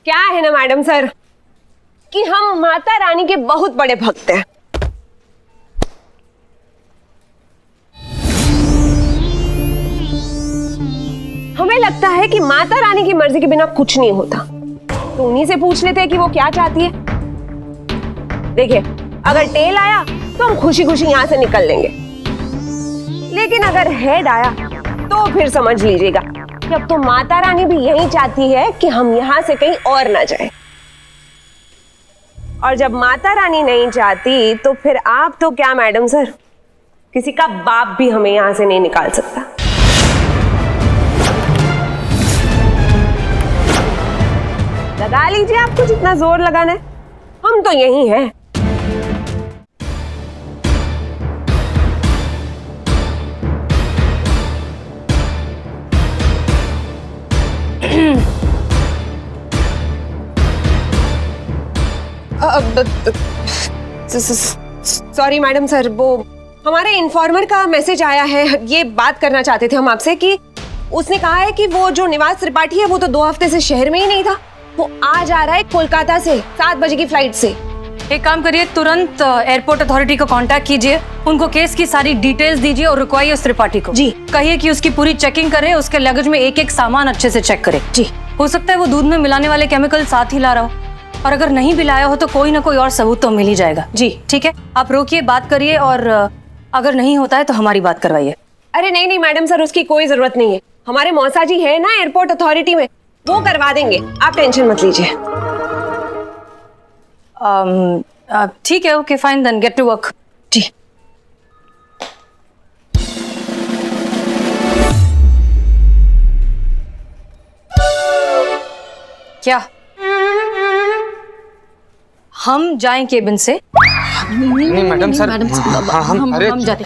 क्या है ना मैडम सर कि हम माता रानी के बहुत बड़े भक्त हैं। हमें लगता है कि माता रानी की मर्जी के बिना कुछ नहीं होता, तो उन्हीं से पूछ लेते हैं कि वो क्या चाहती है। देखिए, अगर टेल आया तो हम खुशी खुशी यहां से निकल लेंगे, लेकिन अगर हेड आया तो फिर समझ लीजिएगा कि अब तो माता रानी भी यही चाहती है कि हम यहां से कहीं और ना जाएं। और जब माता रानी नहीं चाहती तो फिर आप तो क्या मैडम सर, किसी का बाप भी हमें यहां से नहीं निकाल सकता। लगा लीजिए आपको जितना जोर लगाना है, हम तो यही हैं। सॉरी मैडम सर, वो हमारे इन्फॉर्मर का मैसेज आया है। ये बात करना चाहते थे हम आपसे कि उसने कहा है कि वो जो निवास त्रिपाठी है वो तो 2 हफ्ते से शहर में ही नहीं था, वो आज आ रहा है कोलकाता से 7 बजे की फ्लाइट से। एक काम करिए, तुरंत एयरपोर्ट अथॉरिटी को कांटेक्ट कीजिए, उनको केस की सारी डिटेल्स दीजिए और रुकवाइए उस त्रिपाठी को। जी। कहिए कि उसकी पूरी चेकिंग करे, उसके लगेज में एक एक सामान अच्छे से चेक करे। जी। हो सकता है वो दूध में मिलाने वाले केमिकल साथ ही ला रहा हो, और अगर नहीं भी लाया हो तो कोई ना कोई और सबूत तो मिल ही जाएगा। जी ठीक है, आप रोकिए, बात करिए, और अगर नहीं होता है तो हमारी बात करवाइए। अरे नहीं नहीं मैडम सर, उसकी कोई जरूरत नहीं है। हमारे मौसा जी है ना एयरपोर्ट अथॉरिटी में, वो करवा देंगे, आप टेंशन मत लीजिए। ठीक है, okay fine, then get to work. जी। क्या हम जाएं केबिन से? नहीं मैडम सर, हम जाते।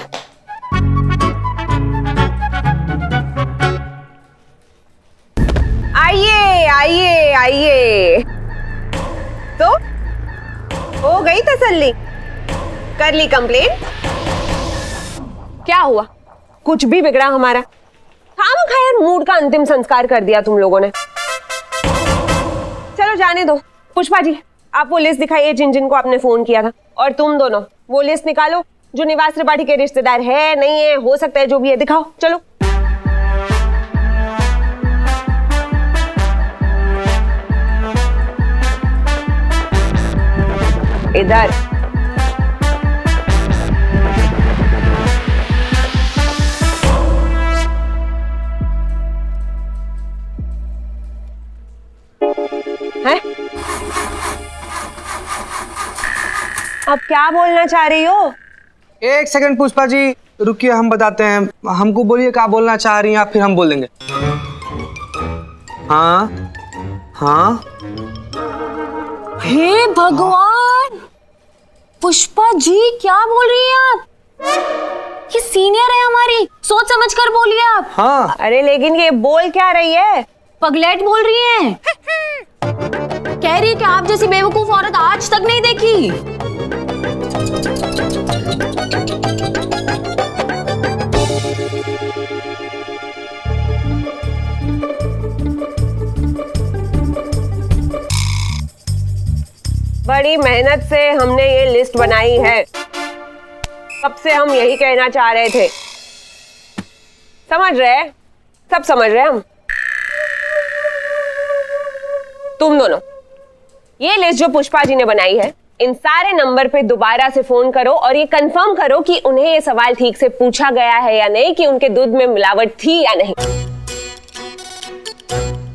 आइए आइए आइए। तो हो गई तसल्ली? कर ली कंप्लेंट? क्या हुआ? कुछ भी बिगड़ा हमारा? खामखैर मूड का अंतिम संस्कार कर दिया तुम लोगों ने। चलो जाने दो। पुष्पा जी, आप वो लिस्ट दिखाइए जिन जिन को आपने फोन किया था, और तुम दोनों वो लिस्ट निकालो जो निवास त्रिपाठी के रिश्तेदार है, नहीं है, हो सकता है जो भी है, दिखाओ। चलो इधर। है? अब क्या बोलना चाह रही हो? एक सेकंड पुष्पा जी रुकिए, हम बताते हैं। हमको बोलिए क्या बोलना चाह रही हैं आप, फिर हम बोल देंगे। हाँ हाँ। हे भगवान, पुष्पा जी क्या बोल रही हैं आप? ये सीनियर है हमारी, सोच समझ कर बोलिए आप। हाँ। अरे लेकिन ये बोल क्या रही है? पगलेट बोल रही हैं। कह रही है कि आप जैसी बेवकूफ औरत आज तक नहीं देखी। बड़ी मेहनत से हमने ये लिस्ट बनाई है, कब से हम यही कहना चाह रहे थे। समझ रहे? सब समझ रहे हम। तुम दोनों ये लिस्ट जो पुष्पा जी ने बनाई है, इन सारे नंबर पे दोबारा से फोन करो और ये कंफर्म करो कि उन्हें ये सवाल ठीक से पूछा गया है या नहीं, कि उनके दूध में मिलावट थी या नहीं।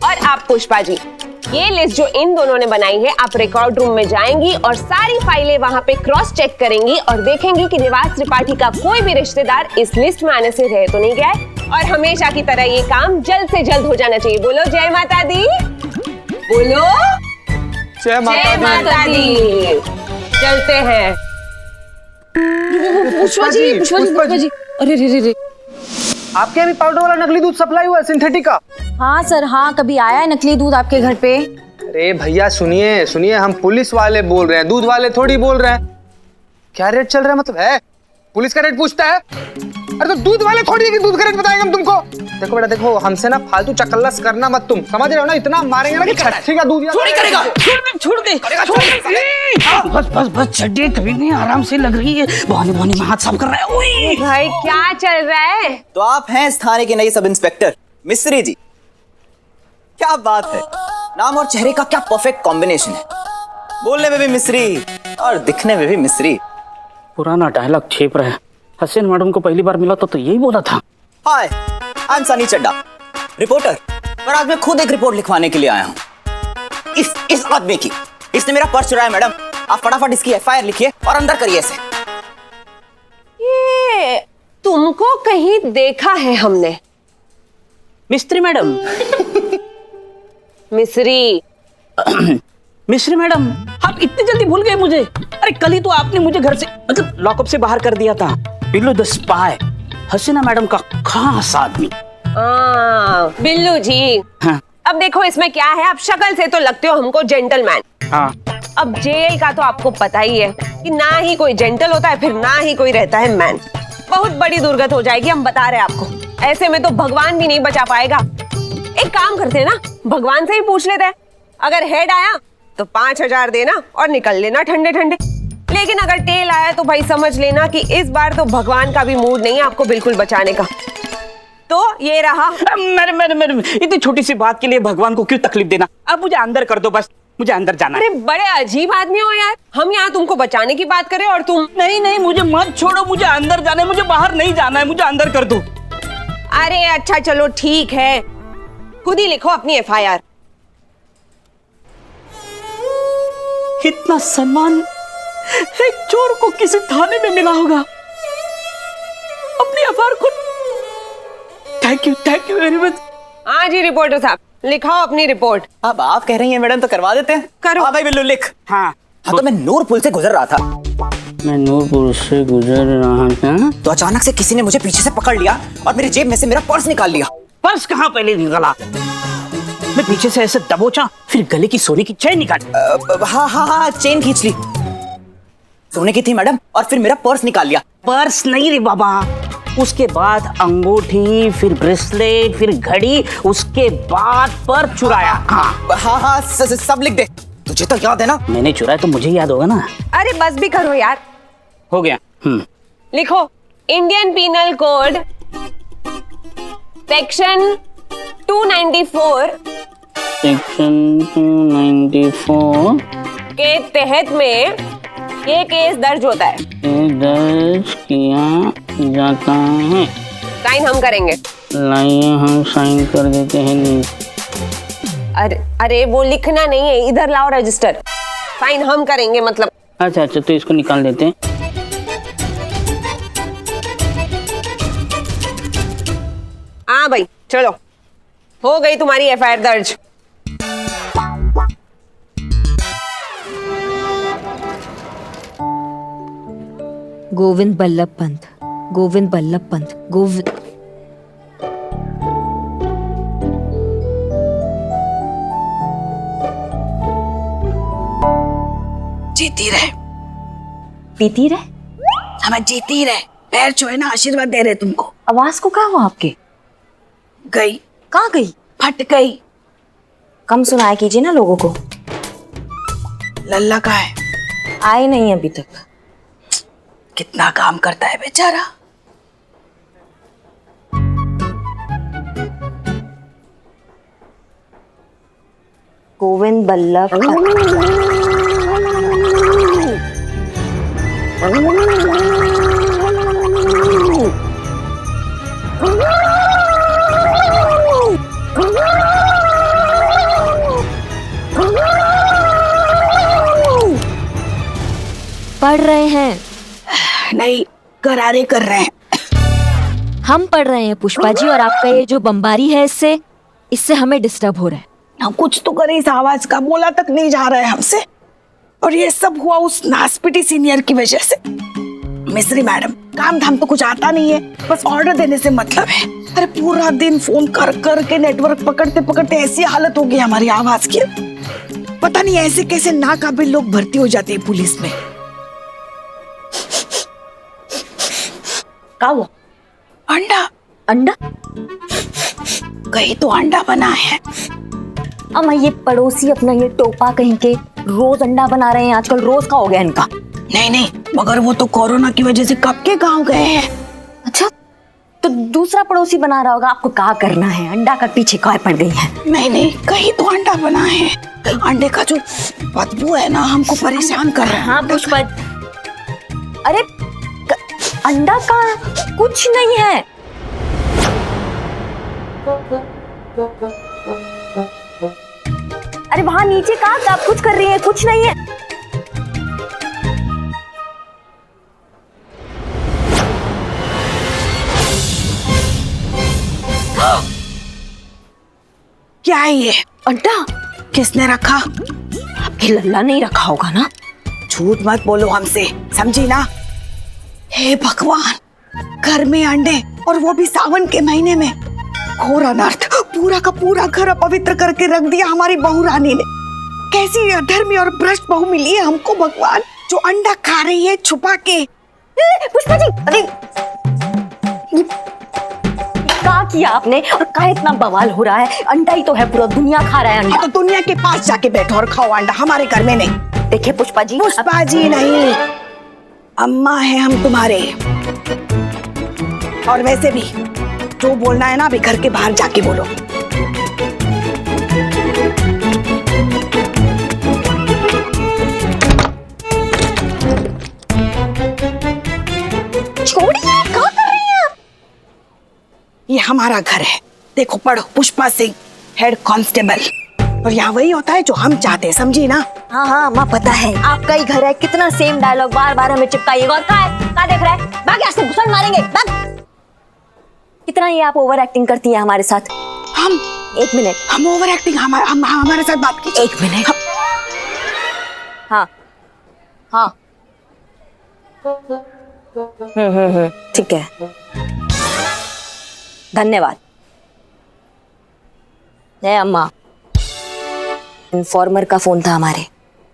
और आप पुष्पा जी, ये लिस्ट जो इन दोनों ने बनाई है, आप रिकॉर्ड रूम में जाएंगी और सारी फाइलें वहां पे क्रॉस चेक करेंगी और देखेंगी कि निवास त्रिपाठी का कोई भी रिश्तेदार इस लिस्ट में आने से रह तो नहीं गया है। और हमेशा की तरह ये काम जल्द से जल्द हो जाना चाहिए। बोलो जय माता दी। बोलो जय माता दी। चलते हैं। पुष्पा जी। अरे रे रे रे, आपके यहाँ भी पाउडर वाला नकली दूध सप्लाई हुआ है, सिंथेटिक का? हाँ सर, हाँ, कभी आया है नकली दूध आपके घर पे? अरे भैया सुनिए सुनिए, हम पुलिस वाले बोल रहे हैं, दूध वाले थोड़ी बोल रहे हैं। क्या रेट चल रहा है? मतलब है पुलिस का रेट पूछता है? अरे तो दूध वाले थोड़ी है कि दूध का रेट बताएंगे हम तुमको। देखो बेटा देखो, हमसे ना फालतू चकल्लस करना मत तुम, समझ रहे हो ना? इतना मारेंगे ना कि छठी का दूध छोड़ करेगा, छोड़ दे बस बस बस चड्डी कभी नहीं, आराम से लग रही है। बहाने बहाने में हाथ साफ कर रहा है। ओए भाई क्या चल रहा है? तो आप हैं इस थाने के नए सब इंस्पेक्टर मिस्री जी। क्या बात है, नाम और चेहरे का क्या परफेक्ट कॉम्बिनेशन है। बोलने में भी मिस्री और दिखने में भी मिस्री। पुराना डायलॉग छेप रहा है। हसीन मैडम को पहली बार मिला तो यही बोला था। Hi, I am Sunny Chadha, reporter. पर आज मैं खुद एक रिपोर्ट लिखवाने के लिए आया हूँ इस आदमी की। इसने मेरा पर्स चुराया मैडम। आप फटाफट इसकी एफआईआर लिखिए और अंदर करिए इसे। ये तुमको कहीं देखा है हमने। मिस्त्री मैडम मिस्री मिस्री मैडम, आप इतनी जल्दी भूल गए मुझे? अरे कल ही तो आपने मुझे घर से मतलब लॉकअप से बाहर कर दिया था। Billu the spy, Hasina madam का खास आदमी। बिल्लू जी। हाँ। अब देखो इसमें क्या है, आप शक्ल से तो लगते हो हमको जेंटलमैन। हाँ। अब जेल का तो आपको पता ही है कि ना ही कोई जेंटल होता है, फिर ना ही कोई रहता है मैन। बहुत बड़ी दुर्गत हो जाएगी, हम बता रहे हैं आपको। ऐसे में तो भगवान भी नहीं बचा पाएगा। एक काम करते हैं ना, भगवान से ही पूछ लेते हैं। अगर हेड आया तो 5,000 देना और निकल लेना ठंडे ठंडे। लेकिन अगर टेल आया तो भाई समझ लेना कि इस बार तो भगवान का भी मूड नहीं है आपको बिल्कुल बचाने का। तो ये रहा। मैडम इतनी छोटी सी बात के लिए भगवान को क्यों तकलीफ देना? अब मुझे अंदर कर दो बस, मुझे अंदर जाना है। अरे बड़े अजीब आदमी हो यार, हम यहाँ तुमको बचाने की बात करें और तुम। नहीं मुझे मत छोड़ो, मुझे अंदर जाना है, मुझे बाहर नहीं जाना है, मुझे अंदर कर दो। अरे अच्छा चलो ठीक है, खुद ही लिखो अपनी एफआईआर। इतना सम्मान एक चोर को किसी थाने में मिला होगा। अपनी एफआईआर खुद। Thank you very much. हाँ जी रिपोर्टर साहब, लिखाओ अपनी रिपोर्ट। अब आप कह रही हैं मैडम तो करवा देते हैं। करो। हाँ भाई बिल्लू लिख। हाँ तो मैं नूरपुर से गुजर रहा था। मैं नूरपुर से गुजर रहा था तो अचानक से किसी ने मुझे पीछे से पकड़ लिया और मेरी जेब में से मेरा पर्स निकाल लिया। पर्स कहाँ पहले निकला? मैं पीछे से ऐसे दबोचा, फिर गले की सोने की चेन निकाली। हाँ चेन खींच ली, सोने की थी मैडम, और फिर मेरा पर्स निकाल लिया। पर्स नहीं रे बाबा, उसके बाद अंगूठी, फिर ब्रेसलेट, फिर घड़ी, उसके बाद पर्स चुराया। हाँ सब लिख दे, तुझे तो याद है ना? मैंने चुराया तो मुझे याद होगा ना। अरे बस भी करो यार। हो गया। लिखो Indian penal code section 294 section 294 के तहत में ये केस दर्ज होता है। दर्ज किया जाता है। साइन हम करेंगे। लाइए हम साइन कर देते हैं। अरे वो लिखना नहीं है, इधर लाओ रजिस्टर। साइन हम करेंगे मतलब। अच्छा तो इसको निकाल देते हैं। हाँ भाई चलो, हो गई तुम्हारी एफआईआर दर्ज। गोविंद बल्लभ पंत, गोविंद बल्लभ पंत, गोविंद। जीती रहे, पीती रहे। हमें जीती रहे। पैर छुए ना, आशीर्वाद दे रहे तुमको। आवाज को क्या हुआ आपके? गई, कहाँ गई? फट गई। कम सुनाया कीजिए ना लोगों को। लल्ला का है, आए नहीं अभी तक। कितना काम करता है बेचारा। गोविंद बल्लभ पढ़ रहे हैं। नहीं, करारे कर रहे हैं। हम पढ़ रहे हैं पुष्पा जी, और आपका ये जो बमबारी है इससे हमें डिस्टर्ब हो रहा है। हम कुछ तो करें, इस आवाज का बोला तक नहीं जा रहा है हमसे। और ये सब हुआ उस नासपिटी सीनियर की वजह से। मिस्री मैडम, काम धाम तो कुछ आता नहीं है, बस ऑर्डर देने से मतलब है। अरे पूरा दिन फोन कर कर के नेटवर्क पकड़ते पकड़ते ऐसी हालत हो गई हमारी आवाज की। पता नहीं ऐसे कैसे नाकाबिल लोग भर्ती हो जाते हैं पुलिस में। क्या हुआ? अंडा अंडा? कहीं तो अंडा बना है। अम्मा ये पड़ोसी अपना ये टोपा कहीं के रोज अंडा बना रहे हैं आजकल, रोज का हो गया इनका। नहीं नहीं, मगर वो तो कोरोना की वजह से कब के गांव गए हैं। अच्छा, तो दूसरा पड़ोसी बना रहा होगा। आपको क्या करना है, अंडा का पीछे काय पड़ गई है। नहीं नहीं, कहीं तो अंडा बना है। अंडे का जो बदबू है ना, हमको परेशान कर रहा है। हाँ पुष्पा, अरे अंडा का कुछ नहीं है। अरे वहां नीचे कहाँ आप कुछ कर रही है? कुछ नहीं है। क्या है ये? अंडा किसने रखा? आपके लल्ला नहीं रखा होगा ना? झूठ मत बोलो हमसे, समझी ना? हे भगवान, घर में अंडे और वो भी सावन के महीने में। घोर अनर्थ, पूरा का पूरा घर अपवित्र करके रख दिया हमारी बहू रानी ने। कैसी अधर्मी और भ्रष्ट बहू मिली है हमको भगवान, जो अंडा खा रही है छुपा के। पुष्पा जी, अरे ये क्या किया आपने और क्या इतना बवाल हो रहा है? अंडा ही तो है, पूरा दुनिया खा रहा है अंडा। तो दुनिया के पास जाके बैठो और खाओ अंडा, हमारे घर में नहीं। देखिए पुष्पा जी, पुष्पा जी नहीं, अम्मा है हम तुम्हारे। और वैसे भी जो बोलना है ना, अभी घर के बाहर जाके बोलो। छोड़िए, क्या कर रही हैं आप? ये हमारा घर है, देखो पढ़ो, पुष्पा सिंह, हेड कांस्टेबल। और यहाँ वही होता है जो हम चाहते हैं, समझी ना? हाँ हाँ माँ, पता है आपका ही घर है। कितना सेम डायलॉग बार बार हमें चिपकाइएगा। और क्या देख रहा है? भाग यहाँ से, घुसन मारेंगे, भाग। कितना ये आप ओवर एक्टिंग करती है हमारे साथ। हम एक मिनट, हम ओवर एक्टिंग, हमारे साथ बात कीजिए। एक मिनट। हाँ हाँ, ठीक है, धन्यवाद। है अम्मा, इन्फॉर्मर का फोन था हमारे।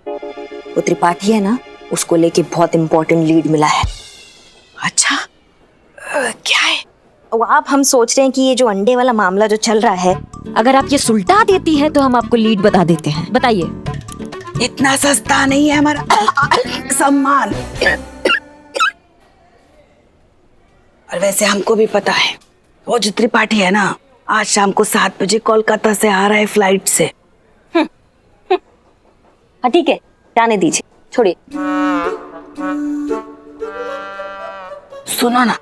वो त्रिपाठी है ना, उसको लेके बहुत इंपॉर्टेंट लीड मिला है। अच्छा, क्या है? वो आप, हम सोच रहे हैं कि ये जो अंडे वाला मामला जो चल रहा है, अगर आप ये सुलटा देती हैं तो हम आपको लीड बता देते हैं। बताइए। इतना सस्ता नहीं है हमारा सम्मान। और वैसे हमको भी पता है, वो जो त्रिपाठी है ना, आज शाम को 7 बजे कोलकाता से आ रहा है फ्लाइट से। हाँ ठीक है, जाने दीजिए, छोड़िए। सुनो ना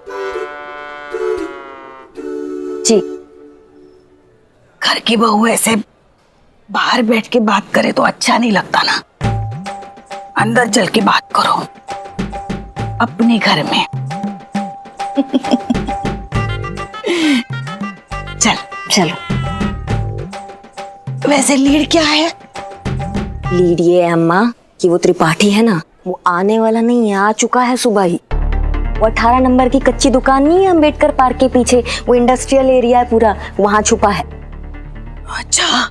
जी, घर की बहू ऐसे बाहर बैठ के बात करे तो अच्छा नहीं लगता ना। अंदर चल के बात करो अपने घर में। चल चलो। वैसे लीड क्या है? लीड ये है अम्मा कि वो त्रिपाठी है ना, वो आने वाला नहीं है, आ चुका है सुबह ही। वो 18 नंबर की कच्ची दुकान नहीं है अम्बेडकर पार्क के पीछे, वो इंडस्ट्रियल एरिया है पूरा, वहां छुपा है। अच्छा,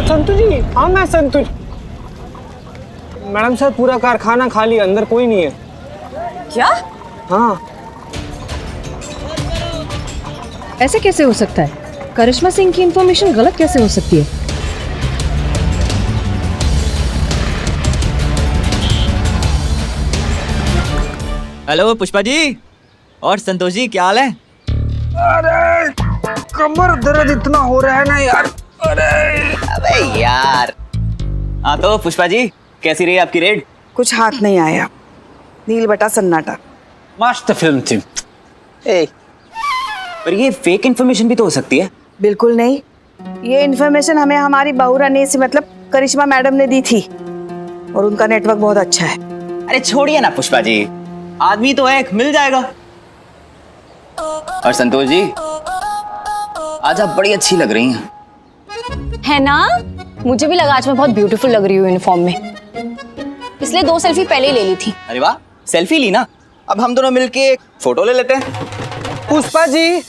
संतु जी, हाँ मैं संतु। मैडम सर, पूरा कारखाना खाली, अंदर कोई नहीं है। क्या? हाँ। ऐसे कैसे हो सकता है? करिश्मा सिंह की इंफॉर्मेशन गलत कैसे हो सकती है? हेलो पुष्पा जी और संतोष जी, क्या हाल है? अरे कमर दर्द इतना हो रहा है ना यार। अरे अबे यार। हाँ तो पुष्पा जी, कैसी रही आपकी रेड? कुछ हाथ नहीं आया, नील बटा सन्नाटा। मस्त फिल्म थी। ए, पर ये फेक इन्फॉर्मेशन भी तो हो सकती है। बिल्कुल नहीं, ये इन्फॉर्मेशन हमें हमारी बहू रानी से मतलब करिश्मा मैडम ने दी थी और उनका नेटवर्क बहुत अच्छा है। अरे छोड़िए ना पुष्पा जी, आदमी तो है, मिल जाएगा। और संतोष जी, आज आप बड़ी अच्छी लग रही हैं। है ना? मुझे भी लगा आज मैं बहुत ब्यूटीफुल लग रही हूँ यूनिफॉर्म में, इसलिए 2 सेल्फी पहले ही ले ली थी। अरे वाह, सेल्फी ली ना, अब हम दोनों मिलके एक फोटो ले लेते हैं। पुष्पा जी,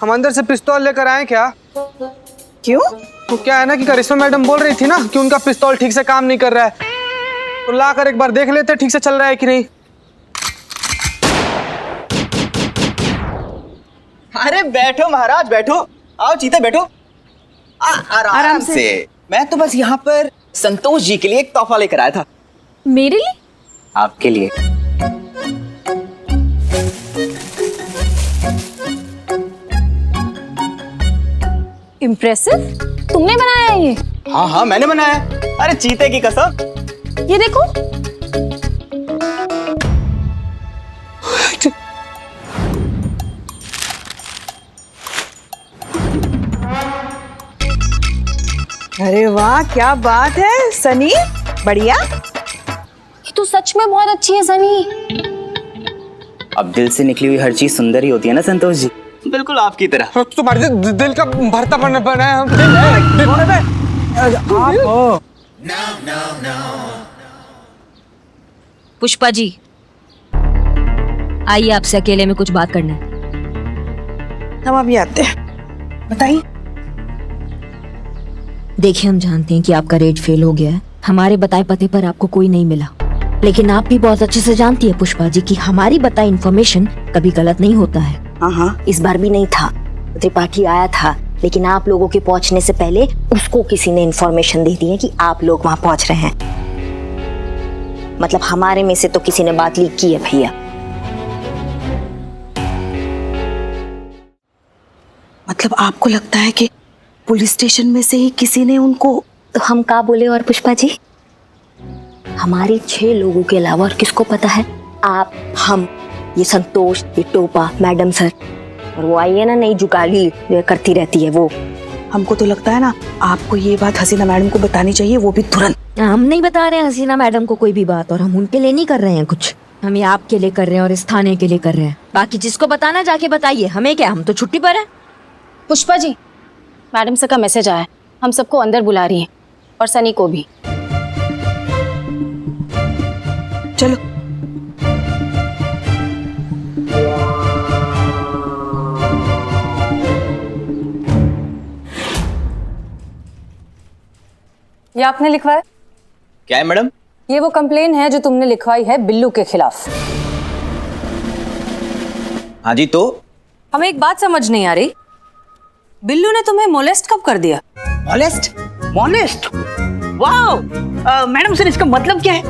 हम अंदर से पिस्तौल लेकर आए क्या? क्यों? तो क्या है ना कि करिश्मा मैडम बोल रही थी ना कि उनका पिस्तौल ठीक से काम नहीं कर रहा है, तो लाकर एक बार देख लेते ठीक से चल रहा है कि नहीं। अरे बैठो महाराज, बैठो, आओ चीते बैठो। आराम से। मैं तो बस यहाँ पर संतोष जी के लिए एक तोहफा लेकर आया था। मेरे लिए? आपके लिए। इम्प्रेसिव, तुमने बनाया है ये? हाँ हाँ मैंने बनाया। अरे चीते की कसम। ये देखो। अरे वाह, क्या बात है सनी, बढ़िया। ये तो सच में बहुत अच्छी है सनी। अब दिल से निकली हुई हर चीज सुंदर ही होती है ना संतोष जी, बिल्कुल आपकी तरह। तुम्हारे दिल का भरता बना है। पुष्पा जी, आइए आपसे अकेले में कुछ बात करना है। हम अभी आते हैं, बताइए। देखिए, हम जानते हैं कि आपका रेट फेल हो गया है, हमारे बताए पते पर आपको कोई नहीं मिला, लेकिन आप भी बहुत अच्छे से जानती है पुष्पा जी कि हमारी बताई इन्फॉर्मेशन कभी गलत नहीं होता है। हाँ, इस बार भी नहीं था। त्रिपाठी आया था, लेकिन आप लोगों के पहुंचने से पहले उसको किसी ने इन्फॉर्मेशन दे दी है कि आप लोग वहां पहुंच रहे हैं। मतलब हमारे में से तो किसी ने बात लीक की है भैया। मतलब आपको लगता है कि पुलिस स्टेशन में से ही किसी ने उनको? तो हम क्या बोले और पुष्पा जी, हमारे 6 लोगों के अलावा और किसको पता है? आप, हम, ये संतोष, ये टोपा, मैडम सर, और वो आई है ना नई जुगाली करती रहती है वो। हमको तो लगता है ना आपको ये बात हसीना मैडम को बतानी चाहिए, वो भी तुरंत। हम नहीं बता रहे हैं हसीना मैडम को कोई भी बात, और हम उनके लिए नहीं कर रहे हैं कुछ, हम ये आपके लिए कर रहे हैं और इस थाने के लिए कर रहे हैं। बाकी जिसको बताना जाके बताइए, हमें क्या, हम तो छुट्टी पर हैं। पुष्पा जी, मैडम सर का मैसेज आया है, हम सबको अंदर बुला रही हैं और सनी को भी। चलो। ये आपने लिखवाया? क्या है मैडम? ये वो कंप्लेन है जो तुमने लिखवाई है बिल्लू के खिलाफ। हाँ जी, तो हमें एक बात समझ नहीं आ रही, बिल्लू ने तुम्हें मोलेस्ट कब कर दिया? मॉलेस्ट? मॉनेस्ट? वाओ, मैडम सर इसका मतलब क्या है?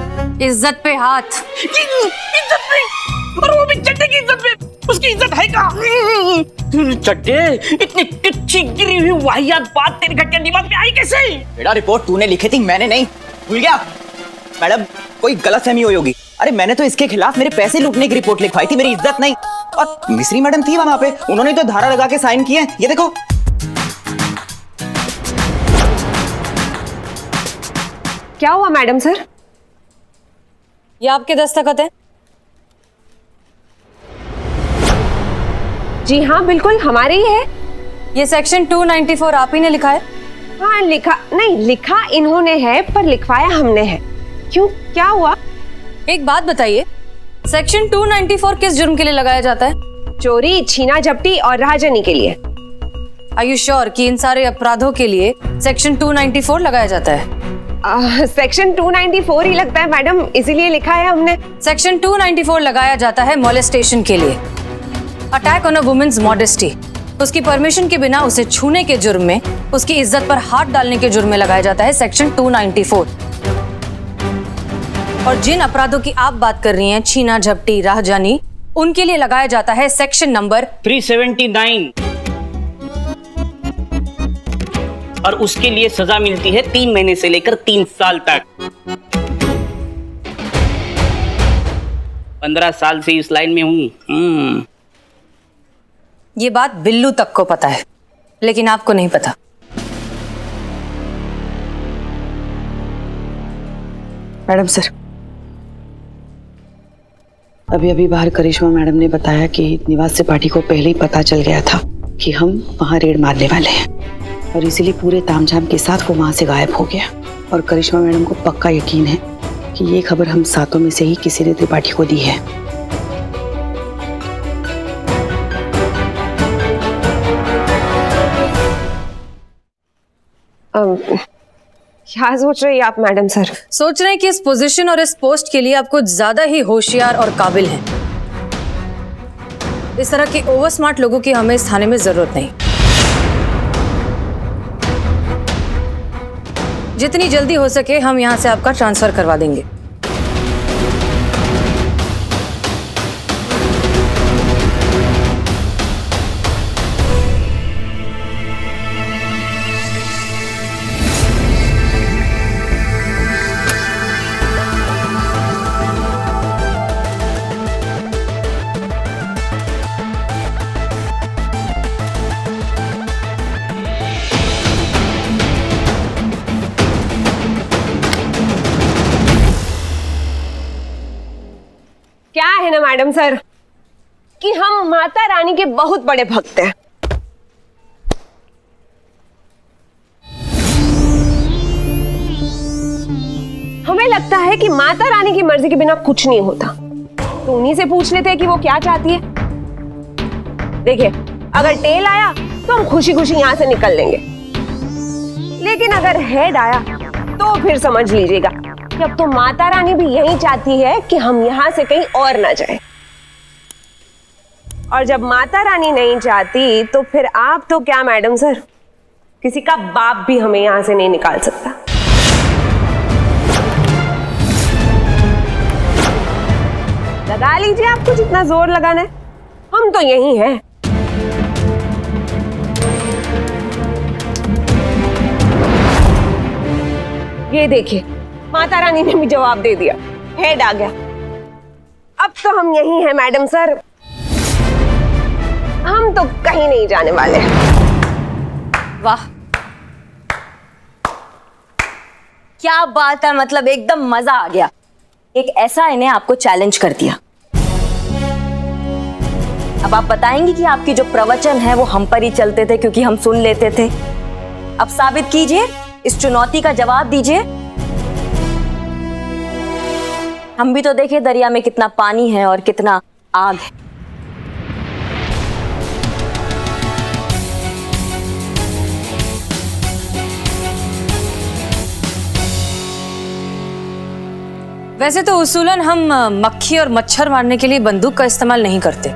इज्जत पे हाथ। इज्जत पे? और वो भी चड्डे की इज्जत पे? उसकी इज्जत है कहाँ? चड्डे, इतनी कच्ची गिरी हुई वाहियात बात तेरे घटिया दिमाग में आई कैसे? बेटा रिपोर्ट तूने लिखी थी, मैंने नहीं। भूल गया? मैडम कोई गलतफहमी हुई होगी। अरे मैंने तो इसके खिलाफ मेरे पैसे लूटने की रिपोर्ट लिखवाई थी, मेरी इज्जत नहीं। और मिस्री मैडम थी वहां पे, उन्होंने तो धारा लगा के साइन किए हैं, ये देखो। क्या हुआ मैडम सर? ये आपके दस्तखत है? जी हाँ बिल्कुल हमारे ही है। ये सेक्शन 294 आप ही ने लिखा है? हाँ लिखा इन्होंने है पर लिखवाया हमने है। क्यों, क्या हुआ? एक बात बताइए, सेक्शन 294 किस जुर्म के लिए लगाया जाता है? चोरी, छीना झपटी और राहजनी के लिए। आर यू श्योर कि इन सारे अपराधों के लिए सेक्शन 294 लगाया जाता है? सेक्शन 294 ही लगता है मैडम, इसीलिए लिखा है हमने। सेक्शन 294 लगाया जाता है मोलेस्टेशन के लिए, attack on a women's modesty. उसकी परमिशन के बिना उसे छूने के जुर्म में, उसकी इज्जत पर हाथ डालने के जुर्म में लगाया जाता है सेक्शन 294। और जिन अपराधों की आप बात कर रही हैं, छीना झपटी, राहजानी, उनके लिए लगाया जाता है सेक्शन नंबर 379, और उसके लिए सजा मिलती है 3 महीने से लेकर 3 साल तक। 15 साल से इस लाइन में हूँ। ये बात बिल्लू तक को पता है, लेकिन आपको नहीं पता। मैडम सर, अभी अभी बाहर करिश्मा मैडम ने बताया कि निवास त्रिपाठी को पहले ही पता चल गया था कि हम वहाँ रेड मारने वाले हैं, और इसीलिए पूरे तामझाम के साथ वो वहाँ से गायब हो गया। और करिश्मा मैडम को पक्का यकीन है कि ये खबर हम सातों में से ही किसी ने त्रिपाठी को दी है। क्या सोच रही है आप मैडम सर? सोच रहे हैं कि इस पोजीशन और इस पोस्ट के लिए आप कुछ ज्यादा ही होशियार और काबिल हैं। इस तरह के ओवर स्मार्ट लोगों की हमें इस थाने में जरूरत नहीं। जितनी जल्दी हो सके हम यहां से आपका ट्रांसफर करवा देंगे। क्या है ना मैडम सर कि हम माता रानी के बहुत बड़े भक्त हैं। हमें लगता है कि माता रानी की मर्जी के बिना कुछ नहीं होता, तो उन्हीं से पूछ लेते हैं कि वो क्या चाहती है। देखिए, अगर टेल आया तो हम खुशी खुशी यहां से निकल लेंगे, लेकिन अगर हेड आया तो फिर समझ लीजिएगा कि अब तो माता रानी भी यही चाहती है कि हम यहां से कहीं और ना जाएं। और जब माता रानी नहीं चाहती तो फिर आप तो क्या मैडम सर, किसी का बाप भी हमें यहां से नहीं निकाल सकता। लगा लीजिए आपको जितना जोर लगाना है, हम तो यही हैं। ये देखिए, माता रानी ने भी जवाब दे दिया, हेड आ गया। अब तो हम यही हैं मैडम सर, हम तो कहीं नहीं जाने वाले। वाह, क्या बात है, मतलब एकदम मजा आ गया। एक ऐसा इन्हें आपको चैलेंज कर दिया। अब आप बताएंगे कि आपकी जो प्रवचन है वो हम पर ही चलते थे क्योंकि हम सुन लेते थे। अब साबित कीजिए, इस चुनौती का जवाब दीजिए। हम भी तो देखे दरिया में कितना पानी है और कितना आग है। वैसे तो उसूलन हम मक्खी और मच्छर मारने के लिए बंदूक का इस्तेमाल नहीं करते,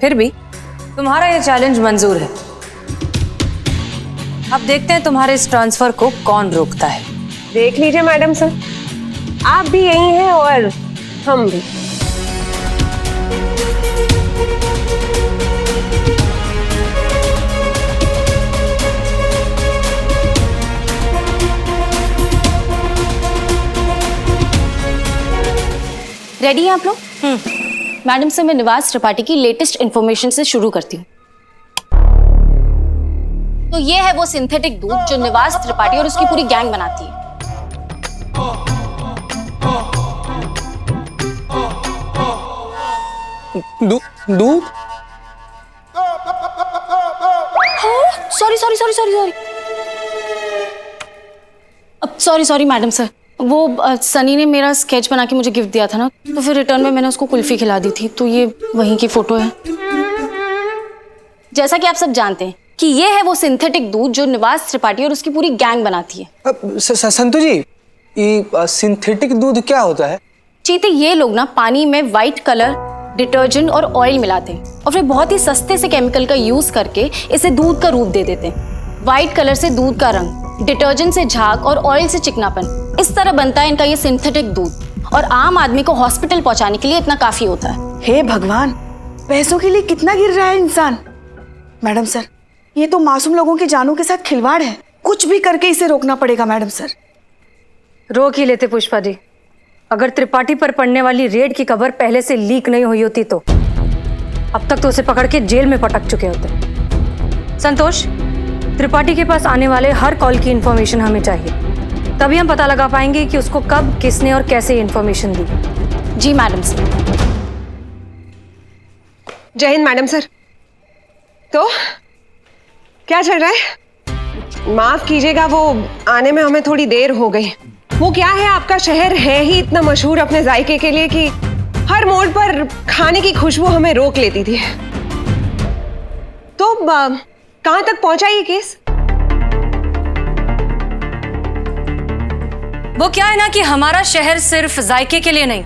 फिर भी तुम्हारा ये चैलेंज मंजूर है। अब देखते हैं तुम्हारे इस ट्रांसफर को कौन रोकता है। देख लीजिए मैडम सर, आप भी यही हैं और हम भी। रेडी हैं आप लोग? मैडम से मैं निवास त्रिपाठी की लेटेस्ट इंफॉर्मेशन से शुरू करती हूँ। तो ये है वो सिंथेटिक दूध जो निवास त्रिपाठी और उसकी पूरी गैंग बनाती है। दूध? Sorry sorry sorry sorry sorry sorry sorry madam sir, वो सनी ने मेरा स्केच बना के मुझे गिफ्ट दिया था ना, तो फिर रिटर्न में मैंने उसको कुल्फी खिला दी थी, तो ये वहीं की फोटो है। जैसा कि आप सब जानते हैं कि ये है वो सिंथेटिक दूध जो निवास त्रिपाठी और उसकी पूरी गैंग बनाती है। संतु जी, ये सिंथेटिक दूध क्या होता है? चीते, ये लोग ना पानी में वाइट कलर, डिटर्जेंट और ऑयल मिलाते हैं और फिर बहुत ही सस्ते से केमिकल का यूज करके इसे दूध का रूप दे देते हैं। वाइट कलर से दूध का रंग, डिटर्जेंट से झाग और ऑयल से चिकनापन, इस तरह बनता है इनका ये सिंथेटिक दूध, और आम आदमी को हॉस्पिटल पहुंचाने के लिए इतना काफी होता है। हे भगवान, पैसों के लिए कितना गिर रहा है इंसान। मैडम सर, ये तो मासूम लोगों की जानों के साथ खिलवाड़ है, कुछ भी करके इसे रोकना पड़ेगा मैडम सर। रोक ही लेते पुष्पा जी, अगर त्रिपाठी पर पड़ने वाली रेड की खबर पहले से लीक नहीं हुई होती तो अब तक तो उसे पकड़ के जेल में पटक चुके होते। संतोष, त्रिपाठी के पास आने वाले हर कॉल की इंफॉर्मेशन हमें चाहिए, तभी हम पता लगा पाएंगे कि उसको कब, किसने और कैसे इंफॉर्मेशन दी। जी मैडम सर। जय हिंद मैडम सर। तो क्या चल रहा है? माफ कीजिएगा, वो आने में हमें थोड़ी देर हो गई। वो क्या है, आपका शहर है ही इतना मशहूर अपने जायके के लिए कि हर मोड़ पर खाने की खुशबू हमें रोक लेती थी। तो कहां तक पहुंचा ये केस? वो क्या है ना कि हमारा शहर सिर्फ जायके के लिए नहीं,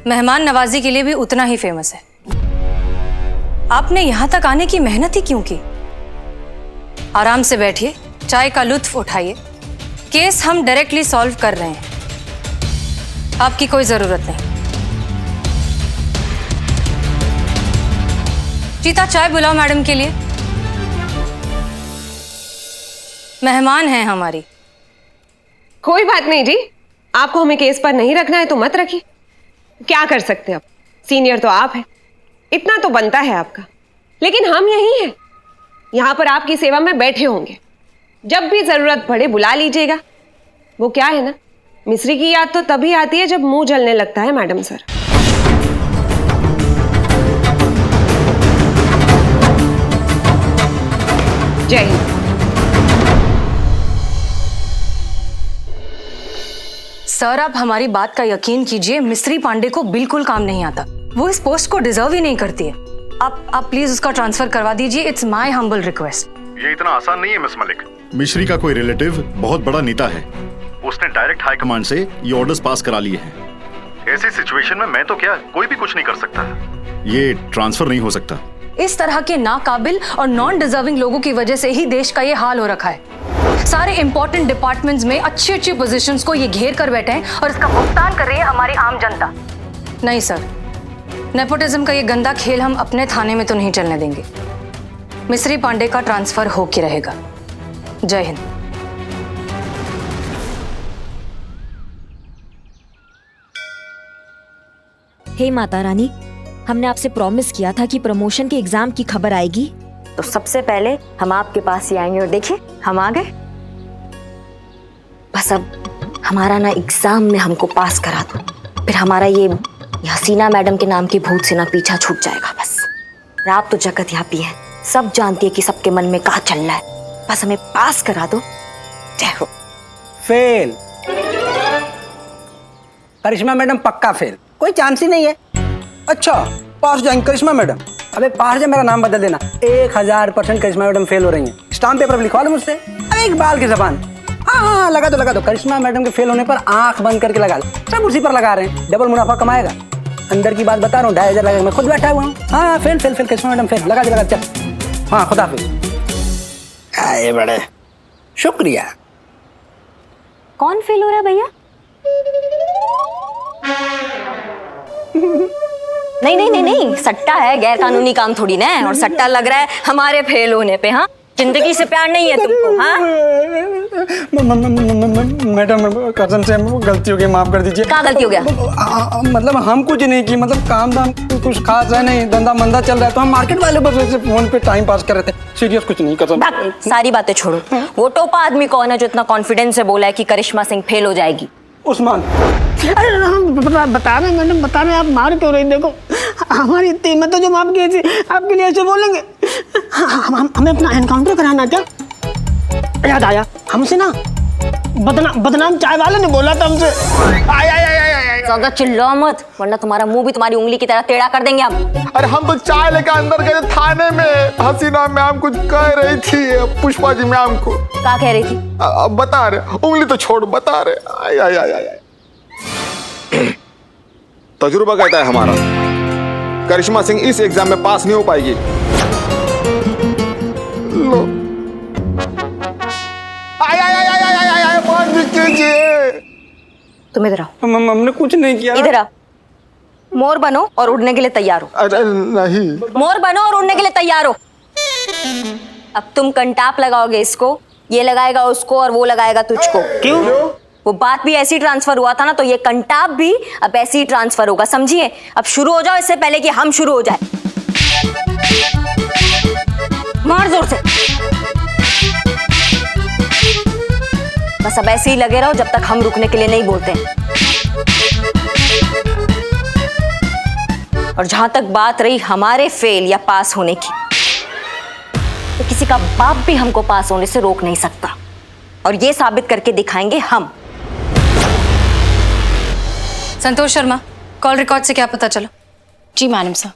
मेहमान नवाजी के लिए भी उतना ही फेमस है। आपने यहां तक आने की मेहनत ही क्यों की? आराम से बैठिए, चाय का लुत्फ उठाइए। केस हम डायरेक्टली सॉल्व कर रहे हैं, आपकी कोई जरूरत नहीं। चीता, चाय बुलाओ मैडम के लिए, मेहमान हैं हमारी। कोई बात नहीं जी, आपको हमें केस पर नहीं रखना है तो मत रखिए। क्या कर सकते हैं, अब सीनियर तो आप हैं, इतना तो बनता है आपका। लेकिन हम यही हैं, यहां पर आपकी सेवा में बैठे होंगे, जब भी जरूरत पड़े बुला लीजिएगा। वो क्या है ना, मिस्री की याद तो तभी आती है जब मुंह जलने लगता है मैडम सर। जय हिंद। सर, आप हमारी बात का यकीन कीजिए, मिस्री पांडे को बिल्कुल काम नहीं आता। वो इस पोस्ट को डिजर्व ही नहीं करती है। आप प्लीज उसका ट्रांसफर करवा दीजिए। It's my humble request. ये इतना आसान नहीं है मिस मलिक। मिश्री का कोई रिलेटिव बहुत बड़ा नेता है, उसने डायरेक्ट हाई कमांड से ये ऑर्डर्स पास करा लिए हैं। ऐसी सिचुएशन में मैं तो क्या, कोई भी कुछ नहीं कर सकता। ये ट्रांसफर नहीं हो सकता। इस तरह के नाकाबिल और नॉन डिजर्विंग लोगों की वजह से ही देश का ये हाल हो रखा है। सारे इंपॉर्टेंट डिपार्टमेंट्स में अच्छी अच्छी पोजीशंस को ये घेर कर बैठे हैं और इसका भुगतान कर रही है हमारी आम जनता। नहीं सर, नेपोटिज्म का ये गंदा खेल हम अपने थाने में तो नहीं चलने देंगे। मिस्री पांडे का ट्रांसफर हो के रहेगा। जय हिंद। हे माता रानी, हमने आपसे प्रॉमिस किया था कि प्रमोशन के एग्जाम की खबर आएगी, तो सबसे पहले हम आपके पास ही आएंगे। और देखिए, हम आ गए। बस अब हमारा ना एग्जाम में हमको पास करा दो, फिर हमारा ये हसीना मैडम के नाम की भूत से ना पीछा छूट जाएगा। बस आप तो जगत यहाँ भी है, सब जानती है कि सबके मन में क्या चल रहा है। बस हमें पास करा दो। जय हो। फेल। करिश्मा मैडम पक्का फेल, कोई चांस ही नहीं है। अच्छा, पास जाएंगे करिश्मा मैडम? अबे पास जा, मेरा नाम बदल देना। 1000% करिश्मा मैडम फेल हो रही हैं। स्टाम्प पेपर लिखवा लो मुझसे। अरे एक बाल की जबान। हाँ, लगा दो। करिश्मा मैडम के फेल होने पर आंख बंद करके लगा लो। सब उसी पर लगा रहे हैं, डबल मुनाफा कमाएगा। अंदर की बात बता रहा हूँ, 2500 लगेगा। मैं खुद बैठा हुआ हूँ। हाँ, फेल करिश्मा मैडम फेल। लगा दे, चल। हाँ, खुदा हाफिज। आए बड़े, शुक्रिया। कौन फेल हो रहा है भैया? नहीं, सट्टा है, गैर कानूनी काम थोड़ी ना है। और सट्टा लग रहा है हमारे फेल होने पे। हाँ, जिंदगी से प्यार नहीं है तुमको? हाँ मैडम, कसम से गलती हो गई, माफ कर दीजिए। क्या गलती हो गया? मतलब हम कुछ नहीं की, मतलब काम धाम कुछ खास है नहीं, धंधा मंदा चल रहा है, तो हम मार्केट वाले बस ऐसे फोन पे टाइम पास कर रहे थे। सीरियस कुछ नहीं, कसम। सारी बातें छोड़ो, वो टोपा आदमी कौन है जो इतना कॉन्फिडेंस से बोला है कि करिश्मा सिंह फेल हो जाएगी? उस्मान। अरे हम बता रहे मैडम, बता रहे। आप मार क्यों रही? देखो, हमारी इतनी हिम्मत है जो माफ की थी, आपके लिए ऐसे बोलेंगे? हमें अपना एनकाउंटर कराना क्या? याद आया, हमसे ना बदनाम चाय वाले ने बोला था हमसे। ज्यादा चिल्लाओ मत, वरना तुम्हारा मुंह भी तुम्हारी उंगली की तरह टेढ़ा कर देंगे हम। अरे हम तो चाय लेकर अंदर गए थाने में, हसीना मैम कुछ कह रही थी, पुष्पा जी मैम को। क्या कह रही थी? अब बता रहे, उंगली तो छोड़, बता रहे। आय। तजुर्बा कहता है हमारा, करिश्मा सिंह इस एग्जाम में पास नहीं हो पाएगी। लो। तुम इधर आओ। हमने कुछ नहीं किया। इधर आओ। मोर बनो और उड़ने के लिए तैयार हो। अरे नहीं। मोर बनो और उड़ने के लिए तैयार हो। अब तुम कंटाप लगाओगे इसको, ये लगाएगा उसको और वो लगाएगा तुझको। क्यों? वो बात भी ऐसी ट्रांसफर हुआ था ना, तो ये कंटाप भी अब ऐसे ही ट्रांसफर होगा, समझिए। अब शुरू हो जाओ इससे पहले कि हम शुरू हो जाए। मार जोर से। बस अब ऐसे ही लगे रहो जब तक हम रुकने के लिए नहीं बोलते। और जहां तक बात रही हमारे फेल या पास होने की, तो किसी का बाप भी हमको पास होने से रोक नहीं सकता, और ये साबित करके दिखाएंगे हम। संतोष शर्मा, कॉल रिकॉर्ड से क्या पता चला? जी मैडम साहब,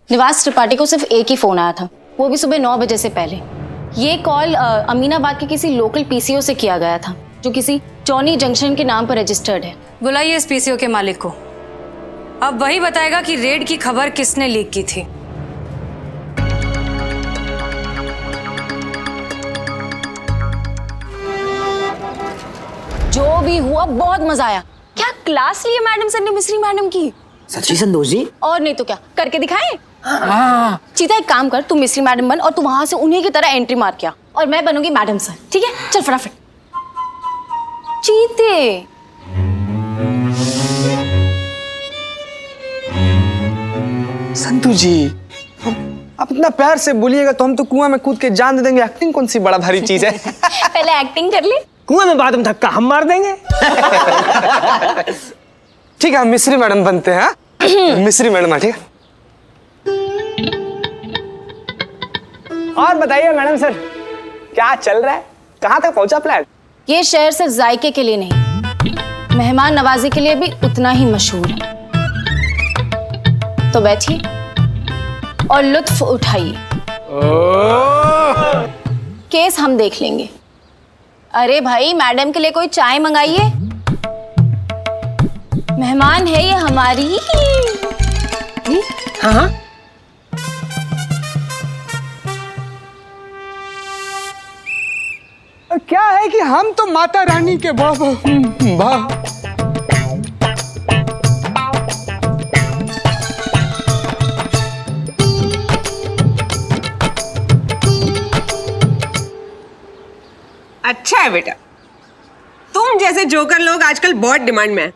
निवास त्रिपाठी को सिर्फ एक ही फोन आया था, वो भी सुबह 9 बजे से पहले। ये कॉल अमीनाबाद के किसी लोकल पीसीओ से किया गया था, जो किसी जॉनी जंक्शन के नाम पर रजिस्टर्ड है। बुलाइए इस पीसीओ के मालिक को। अब वही बताएगा कि रेड की खबर किसने लीक की थी। जो भी हुआ बहुत मजा आया। क्या क्लास ली है मैडम सर ने मिस्री मैडम की। सच्ची संतोष जी? और नहीं तो क्या, करके दिखाएं? चीता एक काम कर, तू मिस्री मैडम बन और तू वहां से उन्हीं की तरह एंट्री मार के आ, और मैं बनूंगी मैडम सर, ठीक है? चल फटाफट। चीते संतू जी, आप इतना प्यार से बोलिएगा तो हम तो कुआं में कूद के जान दे देंगे। एक्टिंग कौन सी बड़ा भारी चीज है। पहले एक्टिंग कर ले। कुआं में बाद में धक्का हम मार देंगे। ठीक है, हम मिस्री मैडम बनते हैं। मिस्री मैडम, ठीक है। और बताइए मैडम सर, क्या चल रहा है? कहाँ तक पहुंचा प्लान? ये शहर सिर्फ जायके के लिए नहीं, मेहमान नवाजी के लिए भी उतना ही मशहूर है। तो बैठिए और लुत्फ उठाइए। केस हम देख लेंगे। अरे भाई, मैडम के लिए कोई चाय मंगाइए, मेहमान है ये हमारी। हाँ हाँ। क्या है कि हम तो माता रानी के बाबा। अच्छा है बेटा, तुम जैसे जोकर लोग आजकल बहुत डिमांड में हैं।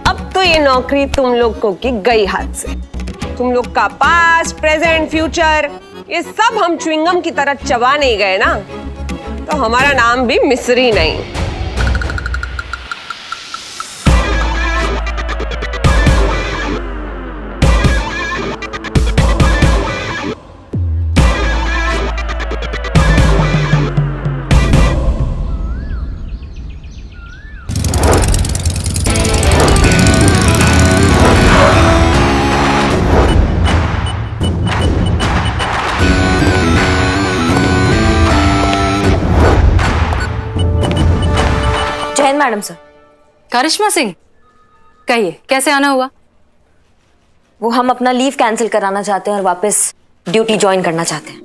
अब तो ये नौकरी तुम लोगों की गई हाथ से। तुम लोग का पास्ट, प्रेजेंट, फ्यूचर, ये सब हम च्युइंगम की तरह चबा नहीं गए ना, तो हमारा नाम भी मिस्री नहीं। Madam sir. करिश्मा सिंह, कहिए कैसे आना हुआ? वो हम अपना लीव कैंसिल कराना चाहते हैं और वापस ड्यूटी ज्वाइन करना चाहते हैं।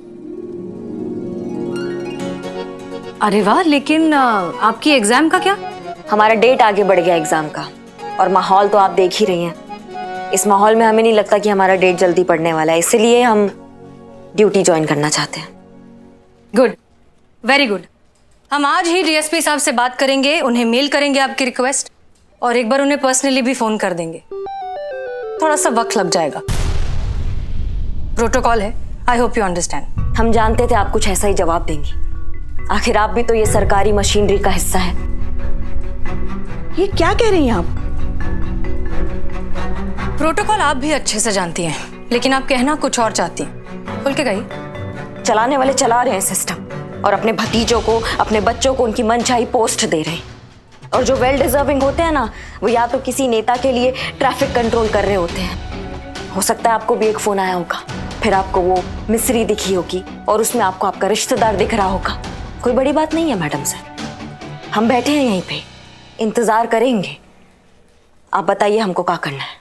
अरे वाह, लेकिन आपकी एग्जाम का क्या? हमारा डेट आगे बढ़ गया एग्जाम का, और माहौल तो आप देख ही रही हैं। इस माहौल में हमें नहीं लगता कि हमारा डेट जल्दी पड़ने वाला है, इसलिए हम ड्यूटी ज्वाइन करना चाहते हैं। Good, very good. हम आज ही डीएसपी साहब से बात करेंगे, उन्हें मेल करेंगे आपकी रिक्वेस्ट, और एक बार उन्हें पर्सनली भी फोन कर देंगे। थोड़ा सा वक्त लग जाएगा, प्रोटोकॉल है। I hope you understand. हम जानते थे आप कुछ ऐसा ही जवाब देंगी, आखिर आप भी तो ये सरकारी मशीनरी का हिस्सा है। ये क्या कह रही हैं आप? प्रोटोकॉल आप भी अच्छे से जानती हैं, लेकिन आप कहना कुछ और चाहती हैं। खुल के कहिए। चलाने वाले चला रहे हैं सिस्टम, और अपने भतीजों को, अपने बच्चों को उनकी मनचाही पोस्ट दे रहे हैं। और जो वेल डिजर्विंग होते हैं ना, वो या तो किसी नेता के लिए ट्रैफिक कंट्रोल कर रहे होते हैं। हो सकता है आपको भी एक फोन आया होगा, फिर आपको वो मिस्री दिखी होगी और उसमें आपको आपका रिश्तेदार दिख रहा होगा। कोई बड़ी बात नहीं है मैडम सर, हम बैठे हैं यहीं पे, इंतजार करेंगे। आप बताइए हमको क्या करना है।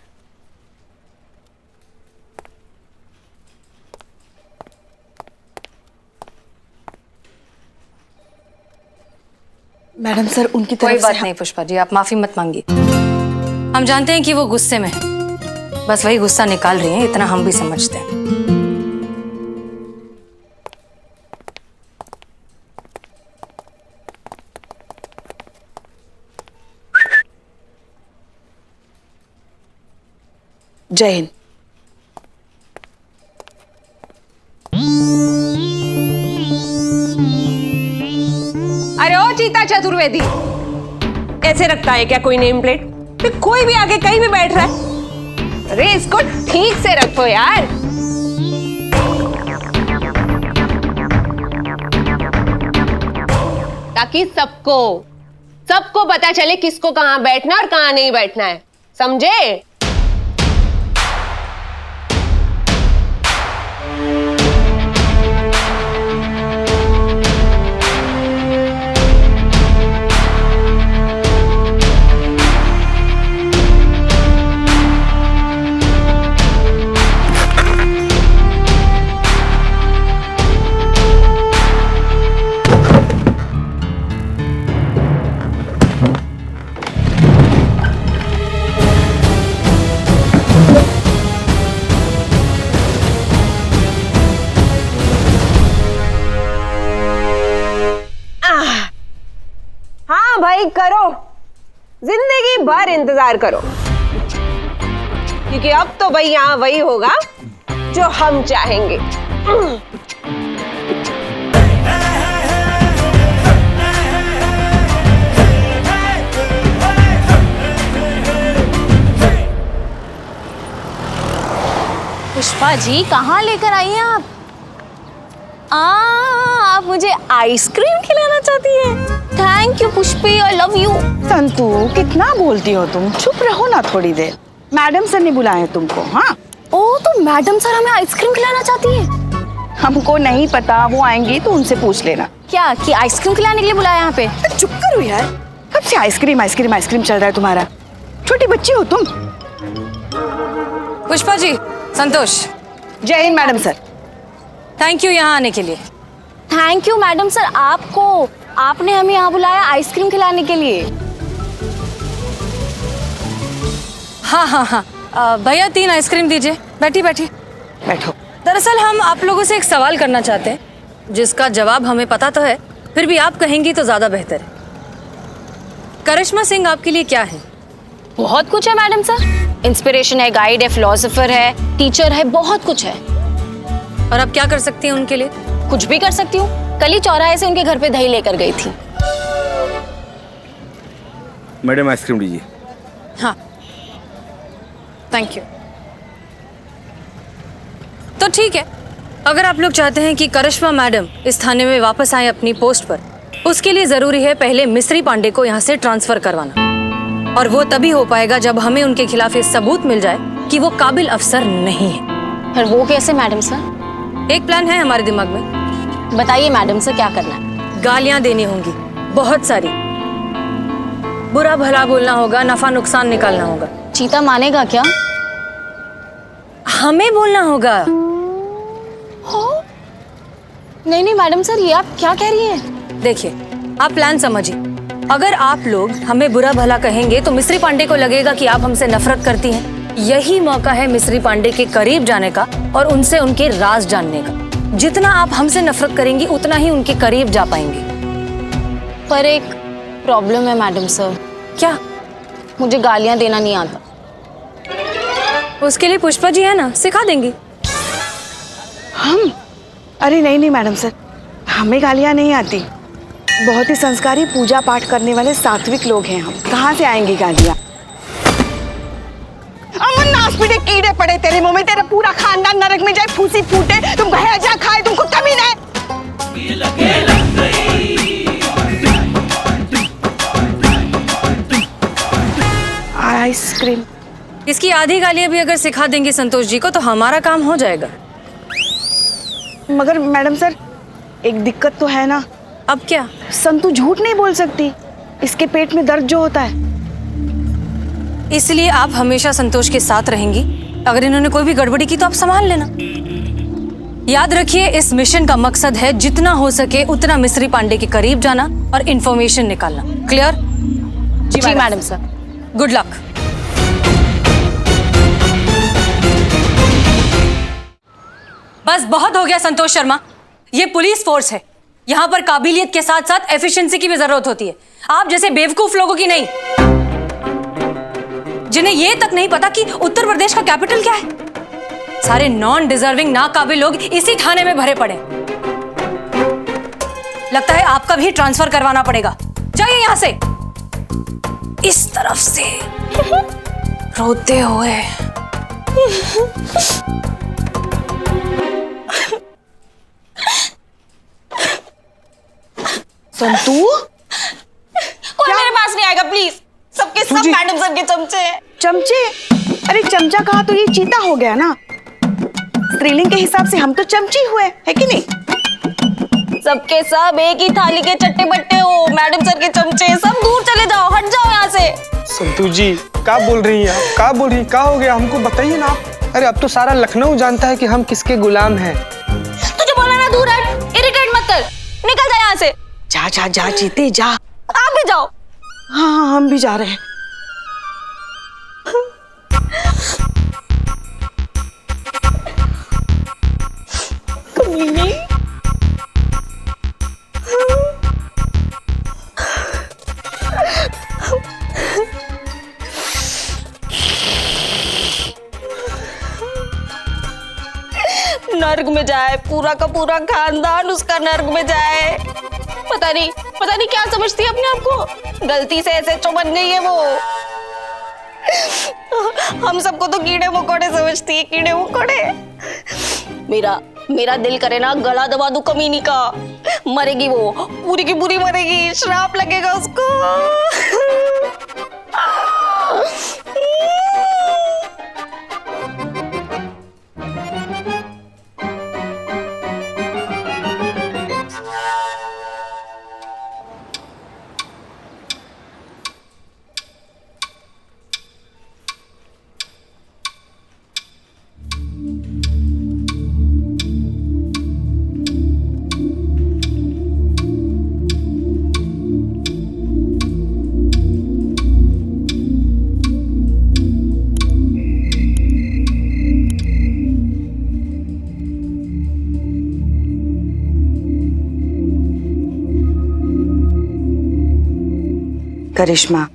मैडम सर, उनकी तरफ कोई से बात नहीं पुष्पा जी, आप माफी मत मांगिए। हम जानते हैं कि वो गुस्से में है, बस वही गुस्सा निकाल रही हैं, इतना हम भी समझते हैं। जय हिंद। अरे ओ चीता चतुर्वेदी, ऐसे रखता है क्या कोई नेम प्लेट? फिर कोई भी आके कहीं भी बैठ रहा है। अरे इसको ठीक से रखो यार। ताकि सबको पता चले किसको कहां बैठना और कहां नहीं बैठना है, समझे? हाँ भाई करो, जिंदगी भर इंतजार करो, क्योंकि अब तो भाई यहाँ वही होगा जो हम चाहेंगे। पुष्पा जी कहाँ लेकर आई हैं आप? आप मुझे आइसक्रीम खिलाना चाहती हैं? Thank you Pushpi, I love you. Santu कितना बोलती हो तुम, चुप रहो ना थोड़ी देर। मैडम सर ने बुलाया तुमको। हाँ ओ तो मैडम सर हमें आइसक्रीम खिलाना चाहती हैं? हमको नहीं पता, वो आएंगी तो उनसे पूछ लेना। क्या कि आइसक्रीम खिलाने के लिए बुलाया यहाँ पे? चुप करो यार, कब से आइसक्रीम आइसक्रीम आइसक्रीम चल रहा है तुम्हारा? छोटी बच्ची हो तुम। पुष्पा जी, संतोष, जय Hind madam sir. Thank you यहाँ आने के लिए। थैंक यू मैडम सर आपको, आपने हमें यहाँ बुलाया आइसक्रीम खिलाने के लिए। हाँ, भैया 3 आइसक्रीम दीजिए। बैठी बैठो। दरअसल हम आप लोगों से एक सवाल करना चाहते हैं, जिसका जवाब हमें पता तो है, फिर भी आप कहेंगी तो ज्यादा बेहतर है। करिश्मा सिंह आपके लिए क्या है? बहुत कुछ है मैडम सर, इंस्पिरेशन है, गाइड है, फिलोसोफर है, टीचर है, बहुत कुछ है। और आप क्या कर सकती हैं उनके लिए? कुछ भी कर सकती हूँ। कल ही चौराहे से उनके घर पे दही लेकर गई थी। मैडम आइसक्रीम लीजिए। हाँ, थैंक यू। तो ठीक है, अगर आप लोग चाहते हैं कि करिश्मा मैडम इस थाने में वापस आए अपनी पोस्ट पर, उसके लिए जरूरी है पहले मिस्री पांडे को यहाँ से ट्रांसफर करवाना, और वो तभी हो पाएगा जब हमें उनके खिलाफ ये सबूत मिल जाए कि वो काबिल अफसर नहीं है। पर वो कैसे मैडम सर? एक प्लान है हमारे दिमाग में। बताइए मैडम सर क्या करना है? गालियां देनी होंगी, बहुत सारी, बुरा भला बोलना होगा, नफा नुकसान निकालना होगा। चीता मानेगा क्या? हमें बोलना होगा। नहीं मैडम सर, ये आप क्या कह रही हैं? देखिए, आप प्लान समझिए। अगर आप लोग हमें बुरा भला कहेंगे तो मिस्री पांडे को लगेगा कि आप हमसे नफरत करती हैं। यही मौका है मिस्री पांडे के करीब जाने का और उनसे उनके राज जानने का। जितना आप हमसे नफरत करेंगी उतना ही उनके करीब जा पाएंगे। पर एक प्रॉब्लम है मैडम सर। क्या? मुझे गालियां देना नहीं आता। उसके लिए पुष्पा जी है ना, सिखा देंगी। हम? अरे नहीं मैडम सर, हमें गालियां नहीं आती। बहुत ही संस्कारी पूजा पाठ करने वाले सात्विक लोग हैं हम, कहाँ से आएंगी गालियां? अमन नासपीटे कीड़े पड़े तेरे मुंह में, तेरा पूरा खानदान नरक में जाए, फूसी फूटे, तुम गहेजा खाए, तुमको कमी नहीं। आइसक्रीम। इसकी आधी गालियां भी अगर सिखा देंगे संतोष जी को तो हमारा काम हो जाएगा। मगर मैडम सर, एक दिक्कत तो है ना। अब क्या? संतू झूठ नहीं बोल सकती, इसके पेट में दर्द जो होता है। इसलिए आप हमेशा संतोष के साथ रहेंगी। अगर इन्होंने कोई भी गड़बड़ी की तो आप संभाल लेना। याद रखिए, इस मिशन का मकसद है जितना हो सके उतना मिस्री पांडे के करीब जाना और इंफॉर्मेशन निकालना। क्लियर? जी मैडम सर। Good luck. बस बहुत हो गया संतोष शर्मा, ये पुलिस फोर्स है। यहाँ पर काबिलियत के साथ साथ एफिशिएंसी की भी जरूरत होती है, आप जैसे बेवकूफ लोगों की नहीं। जिन्हें ये तक नहीं पता कि उत्तर प्रदेश का कैपिटल क्या है। सारे नॉन डिजर्विंग नाकाबिल लोग इसी थाने में भरे पड़े। लगता है आपका भी ट्रांसफर करवाना पड़ेगा। जाइए यहां से, इस तरफ से रोते हुए। संतू, कोई मेरे पास नहीं आएगा प्लीज। सबके सब मैडम सर के चमचे हैं। चमचे? अरे चमचा कहा तो ये चीता हो गया ना। स्त्रीलिंग के हिसाब से हम तो चमची हुए, है कि नहीं? सबके सब एक ही थाली के चट्टे बट्टे हो। मैडम सर के चमचे। सब दूर चले जाओ, हट जाओ यहाँ से। संतू जी क्या बोल रही हैं आप? क्या बोल रही, क्या हो गया? हमको बताइए ना आप। अरे अब तो सारा लखनऊ जानता है कि हम किसके गुलाम हैं। तुझे बोला ना दूर हट, इरिटेट मत कर, निकल जा यहाँ से। जा जा जा चीते जा। आप भी जाओ। हाँ हाँ हम भी जा रहे हैं। कमीनी। नर्क में जाए, पूरा का पूरा खानदान उसका नर्क में जाए। पता नहीं क्या समझती है अपने आप को। गलती से एसएचओ बन गई है वो। हम सबको तो कीड़े मकोड़े समझती है, कीड़े मकोड़े। मेरा दिल करे ना गला दबा दूं कमीनी का। मरेगी वो, पूरी की पूरी मरेगी, श्राप लगेगा उसको। करिश्मा,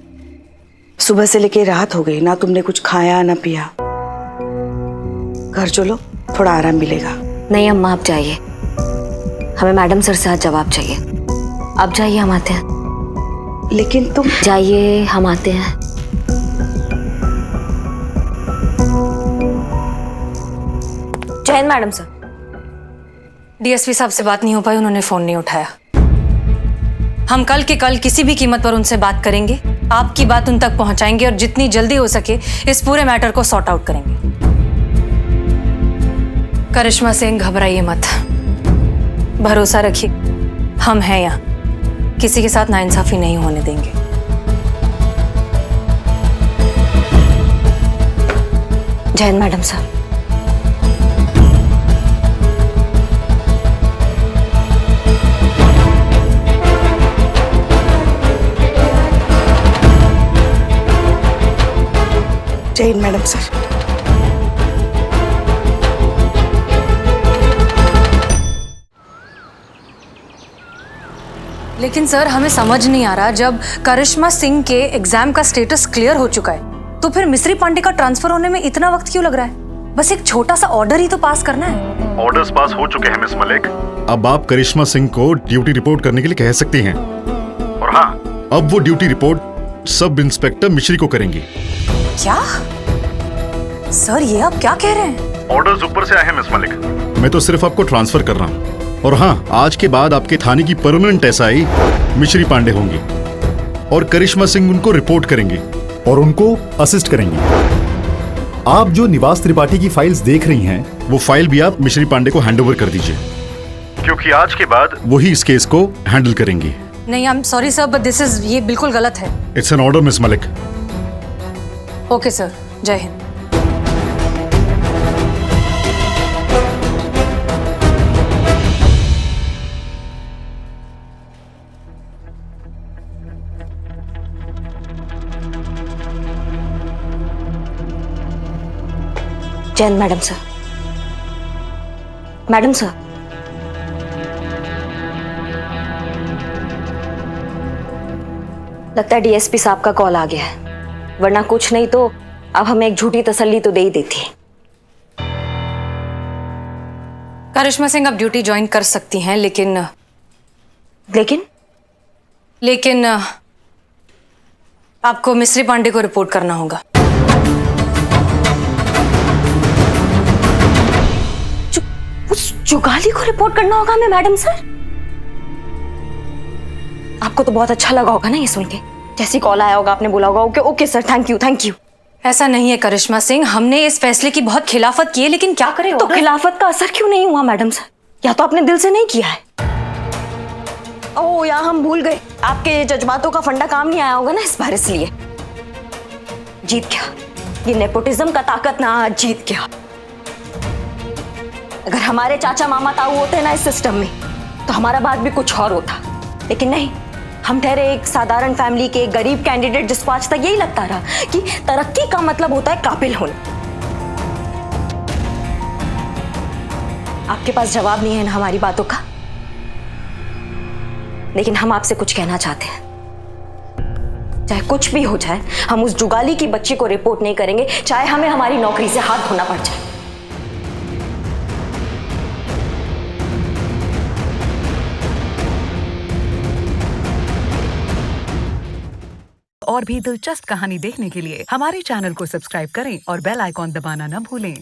सुबह से लेके रात हो गई ना, तुमने कुछ खाया ना पिया। घर चलो, थोड़ा आराम मिलेगा। नहीं अम्मा आप जाइए, हमें मैडम सर से आज जवाब चाहिए। आप जाइए, हम आते हैं। लेकिन तुम जाइए, हम आते हैं। जय हिंद मैडम सर। डीएसपी साहब से बात नहीं हो पाई, उन्होंने फोन नहीं उठाया। हम कल के कल किसी भी कीमत पर उनसे बात करेंगे, आपकी बात उन तक पहुंचाएंगे और जितनी जल्दी हो सके इस पूरे मैटर को सॉर्ट आउट करेंगे। करिश्मा सिंह घबराइए मत, भरोसा रखिए, हम हैं यहाँ, किसी के साथ नाइंसाफी नहीं होने देंगे। जय हिंद मैडम सर। जय हिंद मैडम सर। लेकिन सर हमें समझ नहीं आ रहा, जब करिश्मा सिंह के एग्जाम का स्टेटस क्लियर हो चुका है तो फिर मिस्री पांडे का ट्रांसफर होने में इतना वक्त क्यों लग रहा है? बस एक छोटा सा ऑर्डर ही तो पास करना है। ऑर्डर्स पास हो चुके हैं मिस मलिक। अब आप करिश्मा सिंह को ड्यूटी रिपोर्ट करने के लिए कह सकती हैं। और हाँ, अब वो ड्यूटी रिपोर्ट सब इंस्पेक्टर मिश्री को करेंगे। क्या सर, ये आप क्या कह रहे हैं? ऑर्डर्स ऊपर से आए हैं मिस मलिक। मैं तो सिर्फ आपको ट्रांसफर कर रहा हूँ। और हाँ, आज के बाद आपके थाने की परमानेंट एसआई मिश्री पांडे होंगी और करिश्मा सिंह उनको रिपोर्ट करेंगे और उनको असिस्ट करेंगे। आप जो निवास त्रिपाठी की फाइल्स देख रही हैं, वो फाइल भी आप मिश्री पांडे को हैंडओवर कर दीजिए, क्योंकि आज के बाद वही इस केस को हैंडल करेंगे। नहीं, I am sorry sir, but ये बिल्कुल गलत है। It's an order miss Malik. Okay sir, जय हिंद। जय Hind madam sir. Madam sir, लगता है डीएसपी साहब का कॉल आ गया है, वरना कुछ नहीं तो अब हमें एक झूठी तसल्ली तो दे ही देती है। करिश्मा सिंह अब ड्यूटी ज्वाइन कर सकती हैं, लेकिन आपको मिस्री पांडे को रिपोर्ट करना होगा। उस जुगाली को रिपोर्ट करना होगा हमें मैडम सर? आपको तो बहुत अच्छा लगा होगा ना ये सुन के। जैसी कॉल आया होगा आपने बोला होगा okay okay sir, thank you thank you. ऐसा नहीं है करिश्मा सिंह, हमने इस फैसले की बहुत खिलाफत की है, लेकिन क्या करें? तो खिलाफत का असर क्यों नहीं हुआ मैडम सर? या तो आपने दिल से नहीं किया है। ओह, या हम भूल गए, आपके जज्बातों का फंडा काम नहीं आया होगा ना इस बार, इसलिए जीत गया। ये नेपोटिज्म का ताकत ना आज जीत गया। अगर हमारे चाचा मामा ताऊ होते ना इस सिस्टम में तो हमारा बात भी कुछ और होता, लेकिन नहीं, हम ठहरे एक साधारण फैमिली के गरीब कैंडिडेट जिसको आज तक यही लगता रहा कि तरक्की का मतलब होता है काबिल होना। आपके पास जवाब नहीं है ना हमारी बातों का, लेकिन हम आपसे कुछ कहना चाहते हैं। चाहे कुछ भी हो जाए, हम उस जुगाली की बच्ची को रिपोर्ट नहीं करेंगे, चाहे हमें हमारी नौकरी से हाथ धोना पड़ जाए। और भी दिलचस्प कहानी देखने के लिए हमारे चैनल को सब्सक्राइब करें और बेल आइकॉन दबाना न भूलें।